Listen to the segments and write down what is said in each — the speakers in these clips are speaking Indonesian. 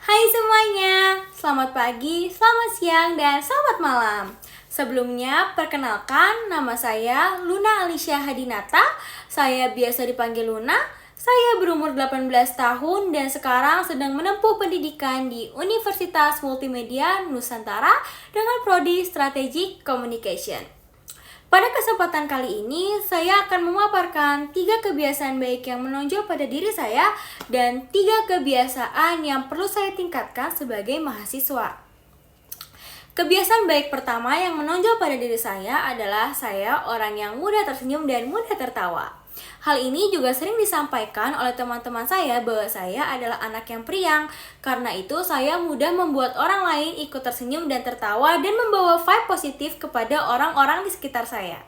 Hai semuanya, selamat pagi, selamat siang, dan selamat malam. Sebelumnya, perkenalkan nama saya Luna Alicia Hadinata. Saya biasa dipanggil Luna. Saya berumur 18 tahun dan sekarang sedang menempuh pendidikan di Universitas Multimedia Nusantara dengan prodi Strategic Communication. Pada kesempatan kali ini, saya akan memaparkan 3 kebiasaan baik yang menonjol pada diri saya dan 3 kebiasaan yang perlu saya tingkatkan sebagai mahasiswa. Kebiasaan baik pertama yang menonjol pada diri saya adalah saya orang yang mudah tersenyum dan mudah tertawa. Hal ini juga sering disampaikan oleh teman-teman saya bahwa saya adalah anak yang periang. Karena itu saya mudah membuat orang lain ikut tersenyum dan tertawa dan membawa vibe positif kepada orang-orang di sekitar saya.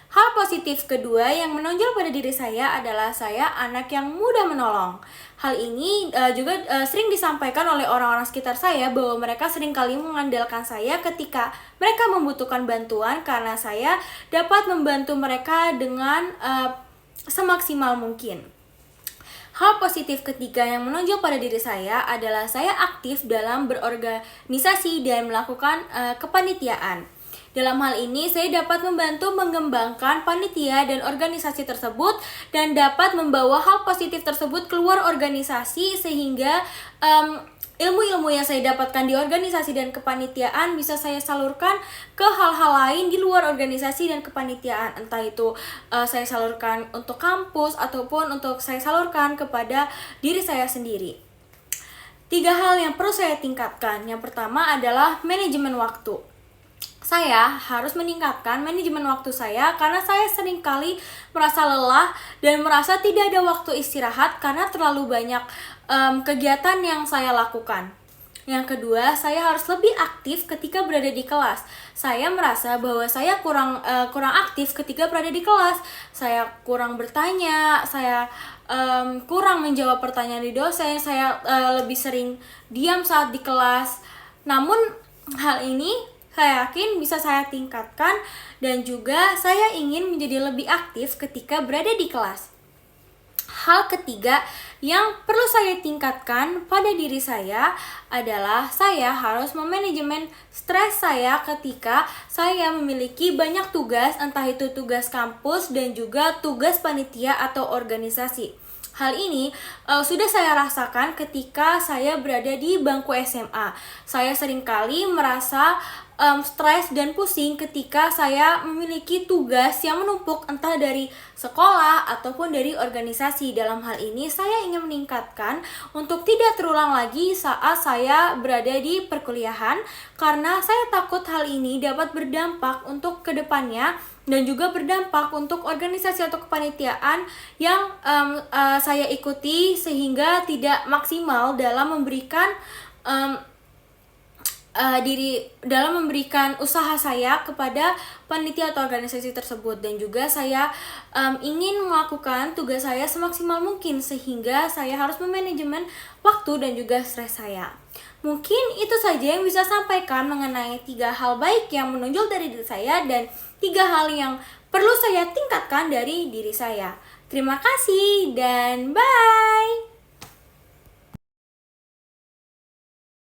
Hal positif kedua yang menonjol pada diri saya adalah saya anak yang mudah menolong. Hal ini juga sering disampaikan oleh orang-orang sekitar saya bahwa mereka seringkali mengandalkan saya ketika mereka membutuhkan bantuan karena saya dapat membantu mereka dengan semaksimal mungkin. Hal positif ketiga yang menonjol pada diri saya adalah saya aktif dalam berorganisasi dan melakukan kepanitiaan. Dalam hal ini, saya dapat membantu mengembangkan panitia dan organisasi tersebut dan dapat membawa hal positif tersebut keluar organisasi sehingga ilmu-ilmu yang saya dapatkan di organisasi dan kepanitiaan bisa saya salurkan ke hal-hal lain di luar organisasi dan kepanitiaan. Entah itu saya salurkan untuk kampus ataupun untuk saya salurkan kepada diri saya sendiri. 3 hal yang perlu saya tingkatkan. Yang pertama adalah manajemen waktu. Saya harus meningkatkan manajemen waktu saya karena saya seringkali merasa lelah dan merasa tidak ada waktu istirahat karena terlalu banyak kegiatan yang saya lakukan. Yang kedua, saya harus lebih aktif ketika berada di kelas. Saya merasa bahwa saya kurang aktif ketika berada di kelas. Saya kurang bertanya, saya kurang menjawab pertanyaan di dosen, saya lebih sering diam saat di kelas. Namun hal ini saya yakin bisa saya tingkatkan dan juga saya ingin menjadi lebih aktif ketika berada di kelas. Hal ketiga yang perlu saya tingkatkan pada diri saya adalah saya harus memanajemen stres saya ketika saya memiliki banyak tugas, entah itu tugas kampus dan juga tugas panitia atau organisasi. Hal ini sudah saya rasakan ketika saya berada di bangku SMA. Saya seringkali merasa stres dan pusing ketika saya memiliki tugas yang menumpuk entah dari sekolah ataupun dari organisasi. Dalam hal ini saya ingin meningkatkan untuk tidak terulang lagi saat saya berada di perkuliahan karena saya takut hal ini dapat berdampak untuk kedepannya dan juga berdampak untuk organisasi atau kepanitiaan yang saya ikuti sehingga tidak maksimal dalam memberikan dalam memberikan usaha saya kepada panitia atau organisasi tersebut. Dan juga saya ingin melakukan tugas saya semaksimal mungkin sehingga saya harus memanajemen waktu dan juga stres saya. Mungkin itu saja yang bisa sampaikan mengenai 3 hal baik yang menonjol dari diri saya dan 3 hal yang perlu saya tingkatkan dari diri saya. Terima kasih dan bye.